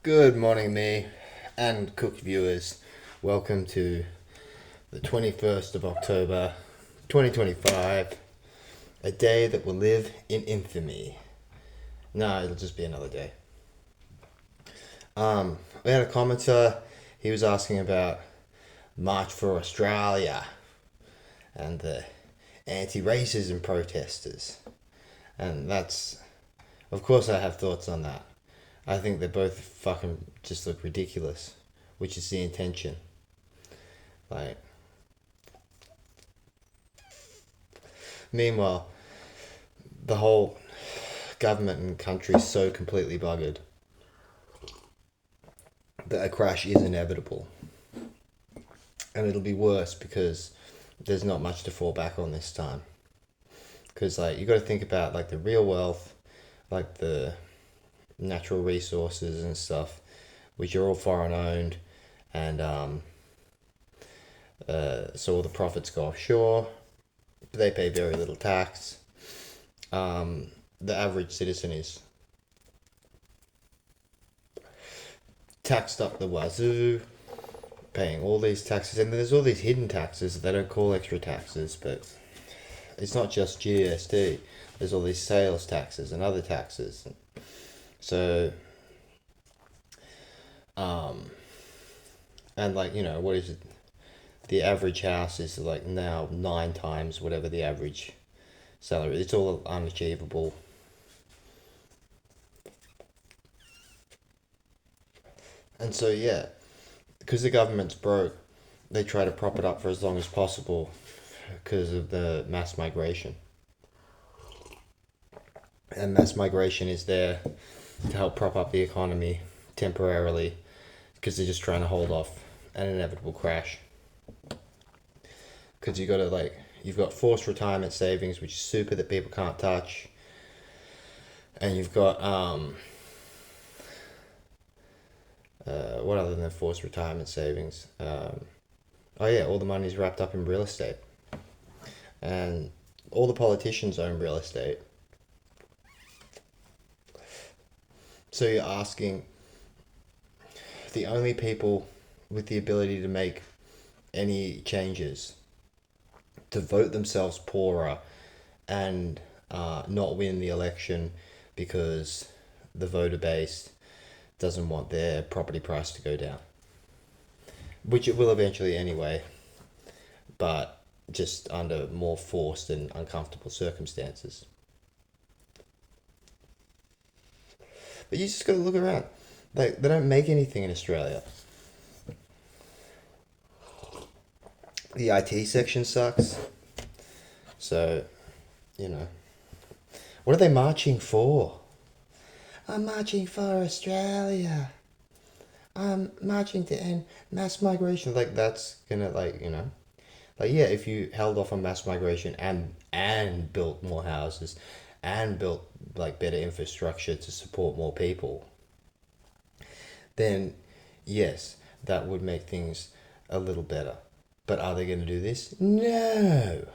Good morning, me and Cook viewers. Welcome to the 21st of October, 2025, a day that will live in infamy. No, it'll just be another day. We had a commenter, he was asking about March for Australia and the anti-racism protesters. And of course I have thoughts on that. I think they both fucking just look ridiculous, which is the intention. Like, meanwhile, the whole government and country is so completely buggered that a crash is inevitable. And it'll be worse because there's not much to fall back on this time. Because, like, you got to think about, like, the real wealth, like the natural resources and stuff, which are all foreign owned, and so all the profits go offshore. They pay very little tax. The average citizen is taxed up the wazoo, paying all these taxes, and there's all these hidden taxes that they don't call extra taxes, but it's not just GST. There's all these sales taxes and other taxes. So, and like, what is it? The average house is like now 9 times whatever the average salary. It's all unachievable. And so, yeah, because the government's broke, they try to prop it up for as long as possible because of the mass migration. And mass migration is there to help prop up the economy temporarily because they're just trying to hold off an inevitable crash. Because you've got forced retirement savings, which is super that people can't touch, and you've got what other than forced retirement savings? Oh yeah, all the money's wrapped up in real estate, and all the politicians own real estate. So you're asking the only people with the ability to make any changes to vote themselves poorer and not win the election because the voter base doesn't want their property price to go down, which it will eventually anyway, but just under more forced and uncomfortable circumstances. But you just got to look around. Like, they don't make anything in Australia. The IT section sucks. So, you know. What are they marching for? I'm marching for Australia. I'm marching to end mass migration. Like, that's gonna, yeah, if you held off on mass migration and built more houses and built, like, better infrastructure to support more people, then yes, that would make things a little better. But are they going to do this? No.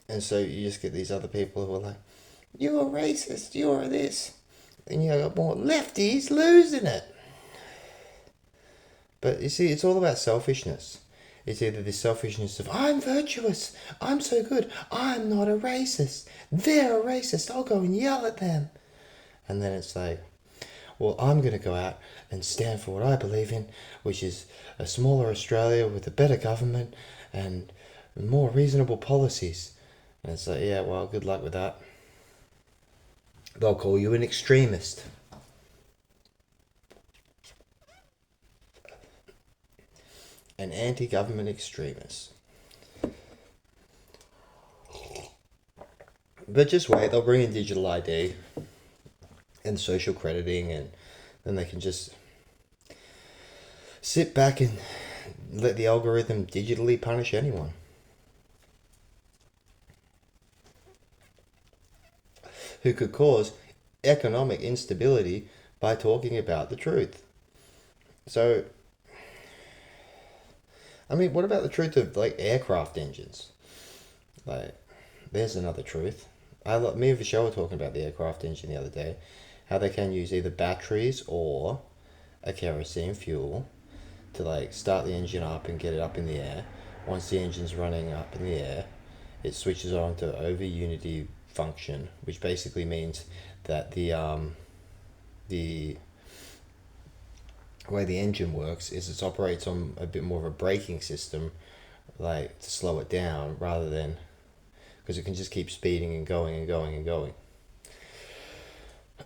And so you just get these other people who are like, you're a racist, you're this. And you got more lefties losing it. But you see, it's all about selfishness. It's either this selfishness of, I'm virtuous, I'm so good, I'm not a racist. They're a racist, I'll go and yell at them. And then it's like, well, I'm going to go out and stand for what I believe in, which is a smaller Australia with a better government and more reasonable policies. And it's like, yeah, well, good luck with that. They'll call you an extremist. An anti-government extremist. But just wait, they'll bring in digital ID and social crediting, and then they can just sit back and let the algorithm digitally punish anyone. Who could cause economic instability by talking about the truth. So, I mean, what about the truth of, like, aircraft engines? Like, there's another truth. Me and Vishal were talking about the aircraft engine the other day, how they can use either batteries or a kerosene fuel to like start the engine up and get it up in the air. Once the engine's running up in the air, it switches on to over unity function, which basically means that the way the engine works is it operates on a bit more of a braking system, like to slow it down rather than because it can just keep speeding and going and going and going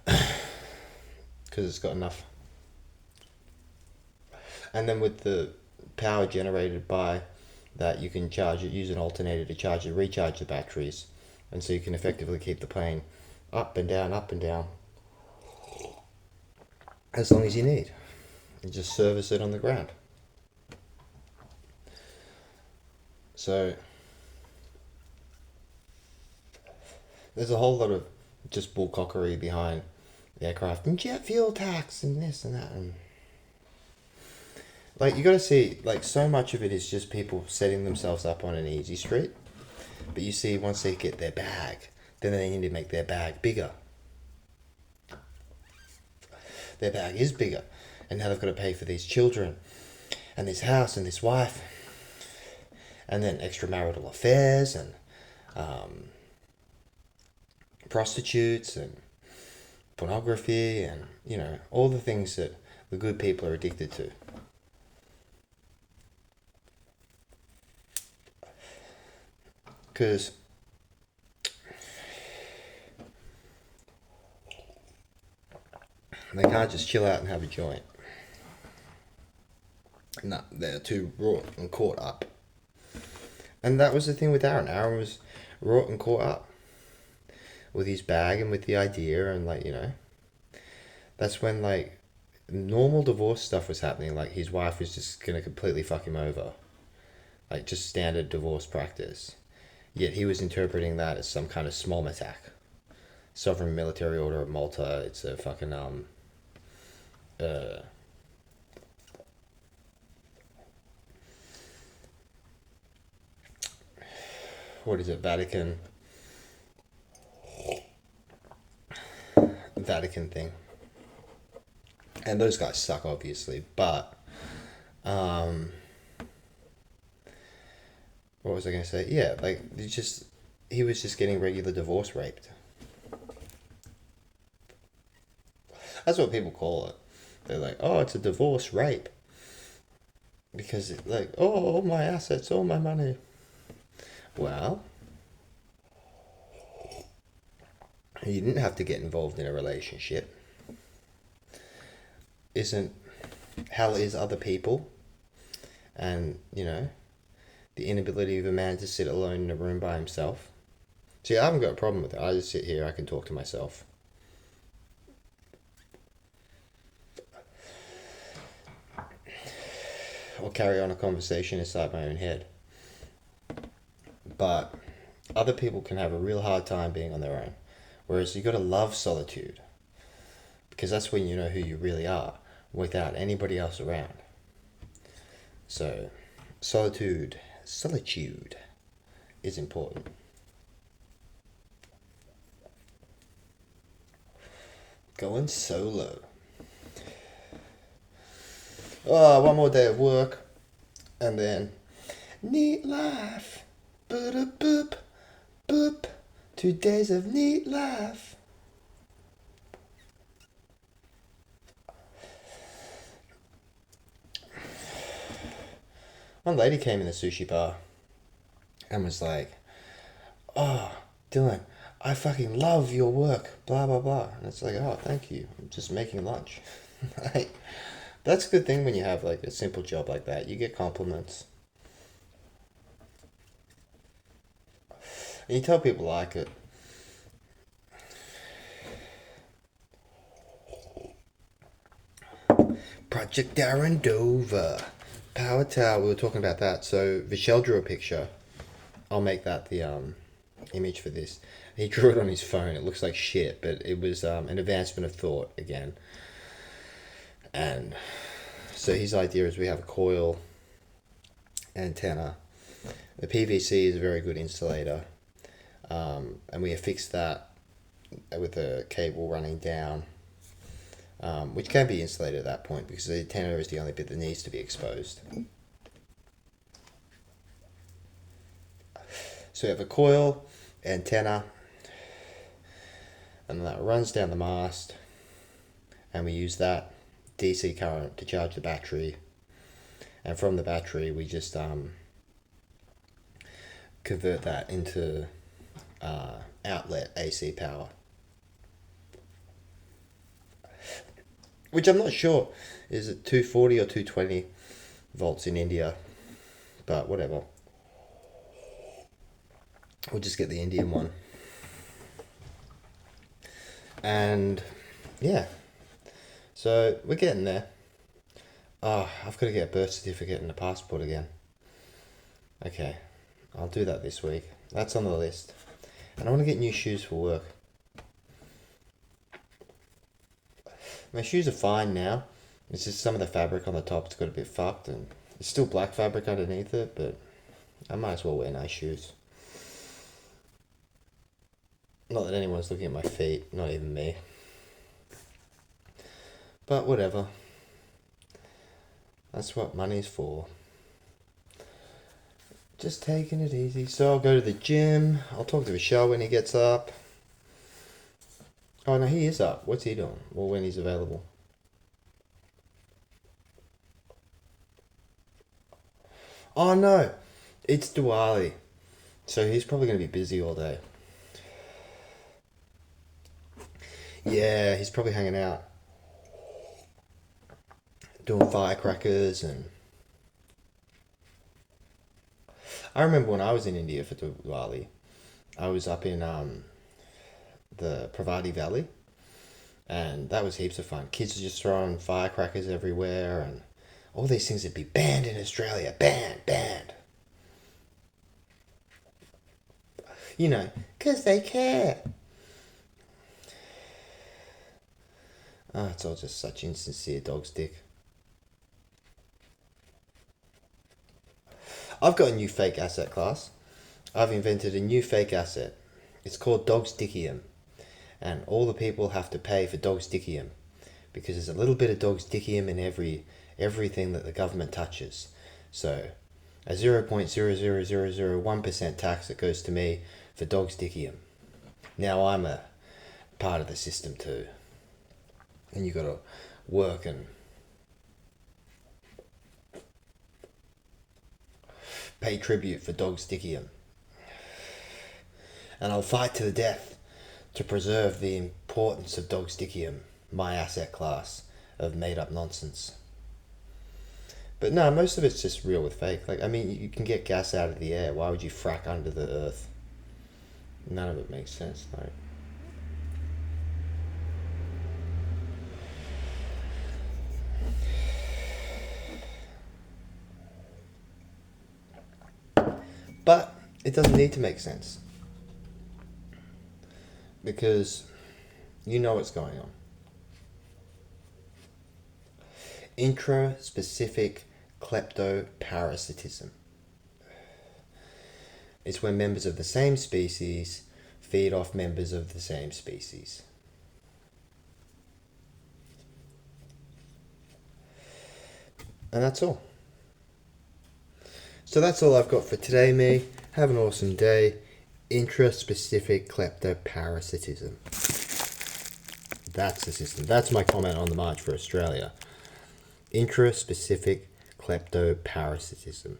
because it's got enough. And then with the power generated by that, you can charge it, use an alternator to charge and recharge the batteries, and so you can effectively keep the plane up and down as long as you need. You just service it on the ground. So there's a whole lot of just bullcockery behind the aircraft and jet fuel tax and this and that, and like you got to see, like so much of it is just people setting themselves up on an easy street. But you see, once they get their bag, then they need to make their bag bigger. Their bag is bigger, and now they've got to pay for these children and this house and this wife, and then extramarital affairs and prostitutes and pornography and all the things that the good people are addicted to. Because they can't just chill out and have a joint. No, they're too wrought and caught up. And that was the thing with Aaron. Aaron was wrought and caught up with his bag and with the idea, and that's when normal divorce stuff was happening. Like his wife was just gonna completely fuck him over, like just standard divorce practice. Yet he was interpreting that as some kind of small attack. Sovereign Military Order of Malta. It's a fucking what is it? Vatican thing. And those guys suck, obviously, but what was I going to say? Yeah, he was just getting regular divorce raped. That's what people call it. They're like, oh, it's a divorce rape. Because all my assets, all my money. Well, you didn't have to get involved in a relationship. Hell is other people. And, the inability of a man to sit alone in a room by himself. See, I haven't got a problem with it. I just sit here, I can talk to myself. Or carry on a conversation inside my own head. But other people can have a real hard time being on their own. Whereas you got to love solitude. Because that's when you know who you really are, without anybody else around. So, solitude is important. Going solo. Oh, one more day of work, and then neat life. Boop boop boop. 2 days of neat life. One lady came in the sushi bar and was like, oh, Dylan, I fucking love your work, blah, blah, blah. And it's like, oh, thank you. I'm just making lunch. That's a good thing when you have a simple job like that. You get compliments. And you tell people like it. Project Aaron Dover. Power Tower, we were talking about that. So Vishal drew a picture. I'll make that the image for this. He drew it on his phone. It looks like shit, but it was an advancement of thought again. And so his idea is we have a coil antenna. The PVC is a very good insulator. and we affixed that with a cable running down, which can be insulated at that point because the antenna is the only bit that needs to be exposed. So we have a coil, antenna, and that runs down the mast, and we use that DC current to charge the battery, and from the battery we just convert that into outlet AC power, which I'm not sure is it 240 or 220 volts in India, but whatever. We'll just get the Indian one. And yeah, so we're getting there. Oh, I've got to get a birth certificate and a passport again. Okay, I'll do that this week. That's on the list. And I want to get new shoes for work. My shoes are fine now. It's just some of the fabric on the top's got a bit fucked, and it's still black fabric underneath it, but I might as well wear nice shoes. Not that anyone's looking at my feet, not even me. But whatever. That's what money's for. Just taking it easy. So I'll go to the gym. I'll talk to Vishal when he gets up. Oh no, he is up. What's he doing? Well, when he's available. Oh no, it's Diwali. So he's probably going to be busy all day. Yeah, he's probably hanging out. Doing firecrackers and... I remember when I was in India for Diwali, I was up in the Pravati Valley, and that was heaps of fun. Kids were just throwing firecrackers everywhere, and all these things would be banned in Australia. Banned. You know, because they care. Oh, it's all just such insincere dog's dick. I've got a new fake asset class. I've invented a new fake asset. It's called Dog's Dickium. And all the people have to pay for Dog's Dickium, because there's a little bit of Dog's Dickium in everything that the government touches. So a 0.00001% tax that goes to me for Dog's Dickium. Now I'm a part of the system too. And you got to work and pay tribute for Dog's Dickium. And I'll fight to the death to preserve the importance of Dog's Dickium, my asset class of made up nonsense. But no, most of it's just real with fake. Like, I mean, you can get gas out of the air. Why would you frack under the earth? None of it makes sense, right? But it doesn't need to make sense, because you know what's going on. Intraspecific kleptoparasitism. It's when members of the same species feed off members of the same species. And that's all. So that's all I've got for today, me. Have an awesome day. Intraspecific kleptoparasitism. That's the system. That's my comment on the March for Australia. Intraspecific kleptoparasitism.